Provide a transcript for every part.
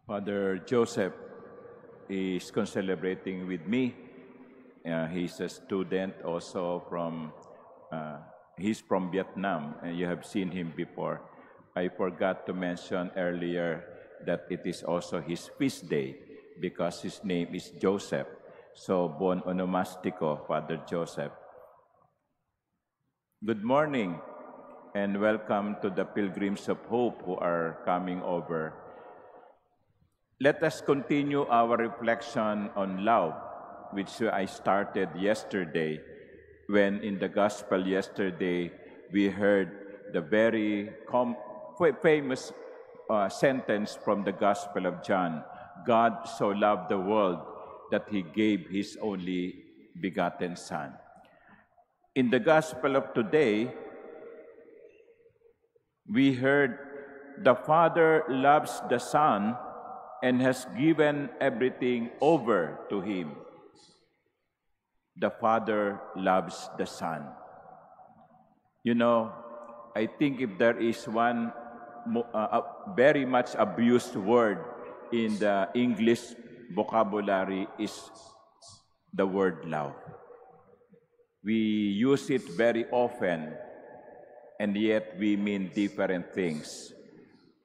Father Joseph is celebrating with me. He's a student also he's from Vietnam, and you have seen him before. I forgot to mention earlier that it is also his feast day because his name is Joseph. So, bon onomastico, Father Joseph. Good morning, and welcome to the Pilgrims of Hope who are coming over. Let us continue our reflection on love, which I started yesterday, when in the gospel yesterday we heard the very famous sentence from the Gospel of John. God so loved the world that He gave His only begotten Son. In the gospel of today, we heard the Father loves the Son and has given everything over to Him. The Father loves the Son. You know, I think if there is one very much abused word in the English vocabulary is the word love. We use it very often, and yet we mean different things.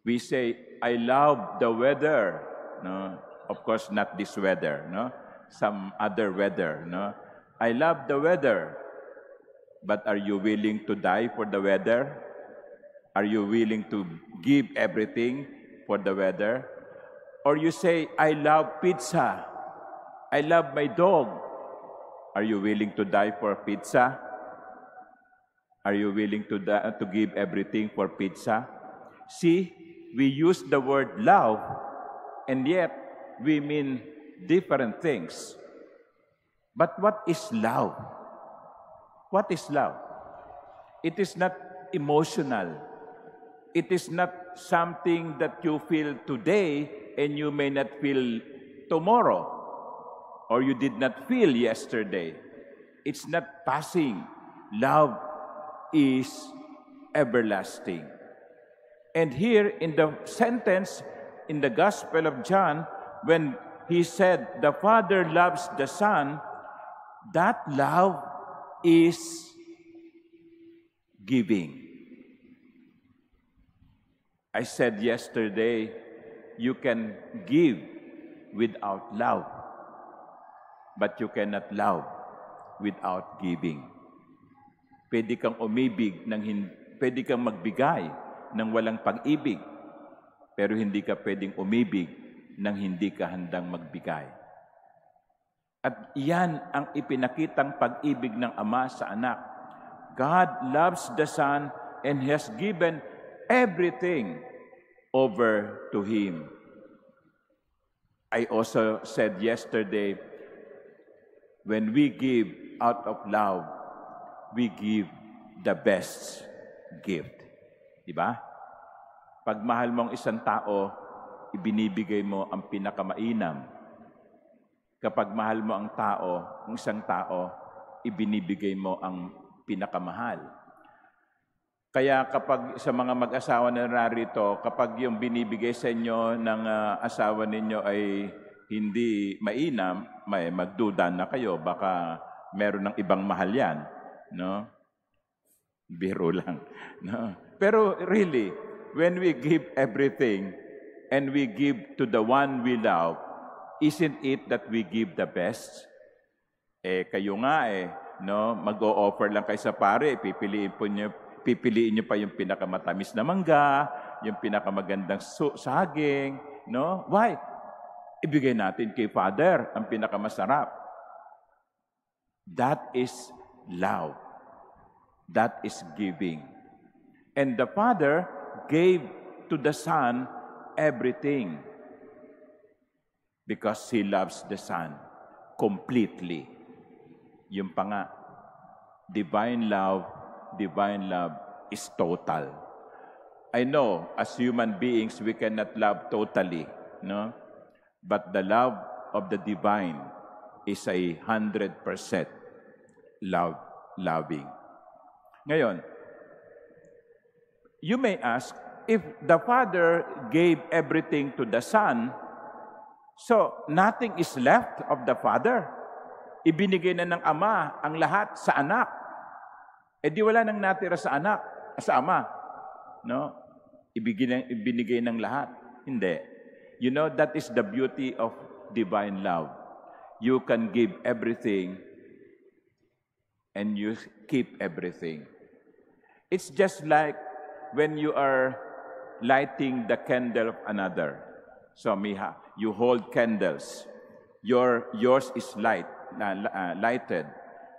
We say, I love the weather. No? Of course, not this weather. No? Some other weather. No? I love the weather. But are you willing to die for the weather? Are you willing to give everything for the weather? Or you say, I love pizza. I love my dog. Are you willing to die for pizza? Are you willing to give everything for pizza? See, we use the word love, and yet we mean different things. But what is love? What is love? It is not emotional. It is not something that you feel today and you may not feel tomorrow, or you did not feel yesterday. It's not passing. Love is everlasting. And here in the sentence in the Gospel of John, when he said, the Father loves the Son, that love is giving. I said yesterday, you can give without love, but you cannot love without giving. Pwede kang umibig, pwede kang magbigay ng walang pag-ibig, pero hindi ka pwedeng umibig nang hindi ka handang magbigay. At iyan ang ipinakitang pag-ibig ng Ama sa Anak. God loves the Son and has given everything over to Him. I also said yesterday, when we give out of love, we give the best gift. Diba? Pag mahal mo ang isang tao, ibinibigay mo ang pinakamainam. Kapag mahal mo ang isang tao, ibinibigay mo ang pinakamahal. Kaya kapag sa mga mag-asawa na narito, kapag yung binibigay sa inyo ng asawa ninyo ay hindi mainam, may magduda na kayo, baka meron ng ibang mahal yan. No? Biro lang. No? Pero really, when we give everything and we give to the one we love, isn't it that we give the best? Kayo nga no? Mag-o-offer lang kayo sa pare, pipiliin niyo pa yung pinakamatamis na mangga, yung pinakamagandang saging, no? Why? Ibigay natin kay Father ang pinakamasarap. That is love. That is giving. And the Father gave to the Son everything because He loves the Son completely. Yung pa nga, divine love is total. I know, as human beings, we cannot love totally, no? But the love of the divine is 100% loving. Ngayon, you may ask, if the Father gave everything to the Son, So, nothing is left of the Father. Ibinigay na ng Ama ang lahat sa anak. E di wala nang natira sa anak, sa Ama. No? Ibinigay ng lahat. Hindi. You know, that is the beauty of divine love. You can give everything and you keep everything. It's just like when you are lighting the candle of another. So, Miha, you hold candles. Yours is lighted.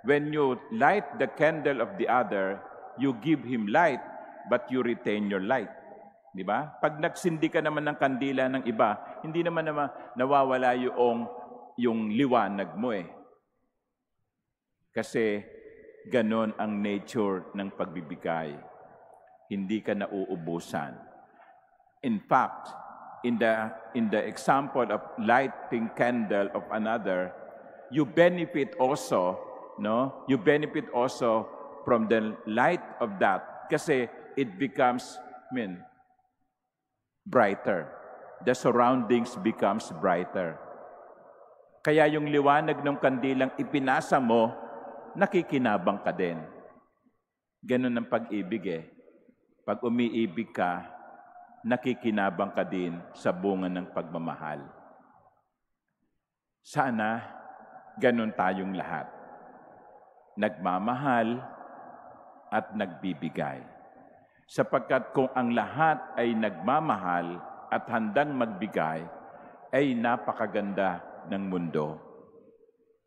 When you light the candle of the other, you give him light, but you retain your light. Di ba? Pag nagsindi ka naman ng kandila ng iba, hindi naman nawawala yung liwanag mo eh. Kasi ganon ang nature ng pagbibigay. Hindi ka nauubusan. In fact, in the example of lighting candle of another, you benefit also, no? You benefit also from the light of that kasi it becomes, brighter. The surroundings becomes brighter. Kaya yung liwanag ng kandilang ipinasa mo, nakikinabang ka din. Ganun ang pag-ibig eh. Pag umiibig ka, nakikinabang ka din sa bunga ng pagmamahal. Sana, ganun tayong lahat. Nagmamahal at nagbibigay. Sapagkat kung ang lahat ay nagmamahal at handang magbigay, ay napakaganda ng mundo.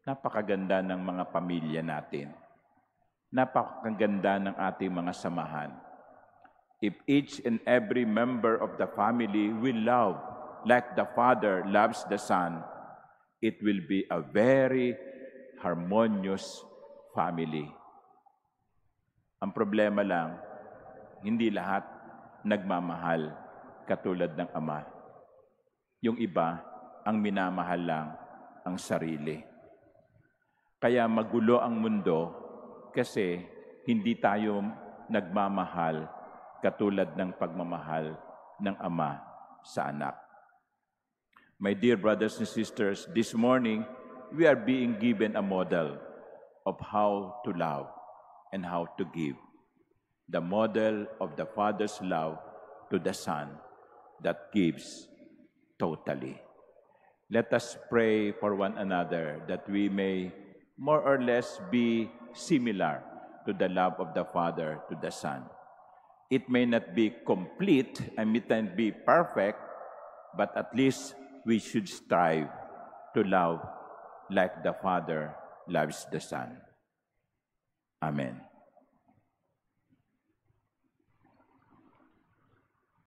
Napakaganda ng mga pamilya natin. Napakaganda ng ating mga samahan. If each and every member of the family will love like the Father loves the Son, it will be a very harmonious family. Ang problema lang, hindi lahat nagmamahal katulad ng Ama. Yung iba, ang minamahal lang ang sarili. Kaya magulo ang mundo kasi hindi tayo nagmamahal katulad ng pagmamahal ng Ama sa anak. My dear brothers and sisters, this morning, we are being given a model of how to love and how to give. The model of the Father's love to the Son that gives totally. Let us pray for one another that we may more or less be similar to the love of the Father to the Son. It may not be complete and it may not be perfect, but at least we should strive to love like the Father loves the Son. Amen.